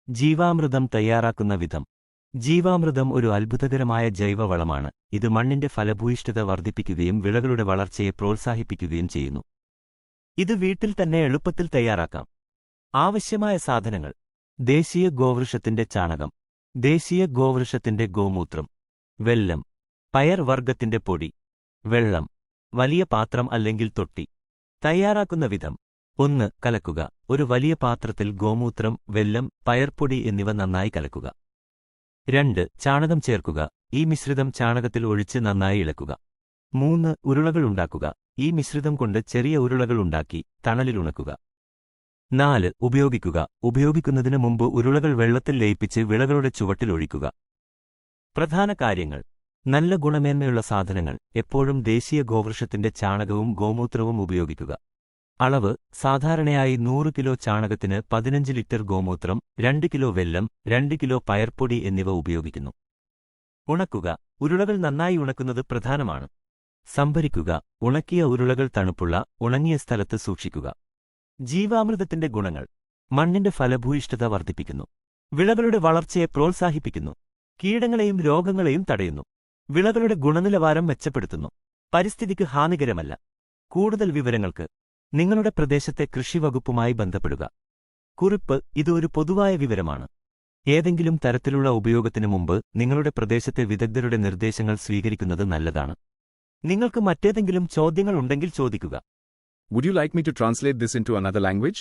ജീവാമൃതം തയ്യാറാക്കുന്ന വിധം. ജീവാമൃതം ഒരു അത്ഭുതകരമായ ജൈവവളമാണ്. ഇത് മണ്ണിന്റെ ഫലഭൂയിഷ്ഠത വർദ്ധിപ്പിക്കുകയും വിളകളുടെ വളർച്ചയെ പ്രോത്സാഹിപ്പിക്കുകയും ചെയ്യുന്നു. ഇത് വീട്ടിൽ തന്നെ എളുപ്പത്തിൽ തയ്യാറാക്കാം. ആവശ്യമായ സാധനങ്ങൾ: ദേശീയ ഗോവൃക്ഷത്തിന്റെ ചാണകം, ദേശീയ ഗോവൃക്ഷത്തിന്റെ ഗോമൂത്രം, വെല്ലം, പയർ വർഗ്ഗത്തിന്റെ പൊടി, വെള്ളം, വലിയ പാത്രം അല്ലെങ്കിൽ തൊട്ടി. തയ്യാറാക്കുന്ന വിധം: 1. കലക്കുക. ഒരു വലിയ പാത്രത്തിൽ ഗോമൂത്രം, വെല്ലം, പയർപ്പൊടി എന്നിവ നന്നായി കലക്കുക. 2. ചാണകം ചേർക്കുക. ഈ മിശ്രിതം ചാണകത്തിൽ ഒഴിച്ച് നന്നായി ഇളക്കുക. 3. ഉരുളകൾ ഉണ്ടാക്കുക. ഈ മിശ്രിതം കൊണ്ട് ചെറിയ ഉരുളകൾ ഉണ്ടാക്കി തണലിലുണക്കുക. 4. ഉപയോഗിക്കുക. ഉപയോഗിക്കുന്നതിന് മുമ്പ് ഉരുളകൾ വെള്ളത്തിൽ ലയിപ്പിച്ച് വിളകളുടെ ചുവട്ടിൽ ഒഴിക്കുക. പ്രധാന കാര്യങ്ങൾ: നല്ല ഗുണമേന്മയുള്ള സാധനങ്ങൾ. എപ്പോഴും ദേശീയ ഗോവൃക്ഷത്തിന്റെ ചാണകവും ഗോമൂത്രവും ഉപയോഗിക്കുക. അളവ്: സാധാരണയായി 100 കിലോ ചാണകത്തിന് 15 ലിറ്റർ ഗോമൂത്രം, 2 കിലോ വെല്ലം, 2 കിലോ പയർപ്പൊടി എന്നിവ ഉപയോഗിക്കുന്നു. ഉണക്കുക. ഉരുളകൾ നന്നായി ഉണക്കുന്നത് പ്രധാനമാണ്. സംഭരിക്കുക. ഉണക്കിയ ഉരുളകൾ തണുപ്പുള്ള, ഉണങ്ങിയ സ്ഥലത്ത് സൂക്ഷിക്കുക. ജീവാമൃതത്തിന്റെ ഗുണങ്ങൾ: മണ്ണിന്റെ ഫലഭൂയിഷ്ഠത വർദ്ധിപ്പിക്കുന്നു. വിളകളുടെ വളർച്ചയെ പ്രോത്സാഹിപ്പിക്കുന്നു. കീടങ്ങളെയും രോഗങ്ങളെയും തടയുന്നു. വിളകളുടെ ഗുണനിലവാരം മെച്ചപ്പെടുത്തുന്നു. പരിസ്ഥിതിക്ക് ഹാനികരമല്ല. കൂടുതൽ വിവരങ്ങൾക്ക് നിങ്ങളുടെ പ്രദേശത്തെ കൃഷിവകുപ്പുമായി ബന്ധപ്പെടുക. കുറിപ്പ്: ഇത് ഒരു പൊതുവായ വിവരമാണ്. ഏതെങ്കിലും തരത്തിലുള്ള ഉപയോഗത്തിനു മുമ്പ് നിങ്ങളുടെ പ്രദേശത്തെ വിദഗ്ധരുടെ നിർദ്ദേശങ്ങൾ സ്വീകരിക്കുന്നത് നല്ലതാണ്. നിങ്ങൾക്ക് മറ്റേതെങ്കിലും ചോദ്യങ്ങൾ ഉണ്ടെങ്കിൽ ചോദിക്കുക. Would you like me to translate this into another language?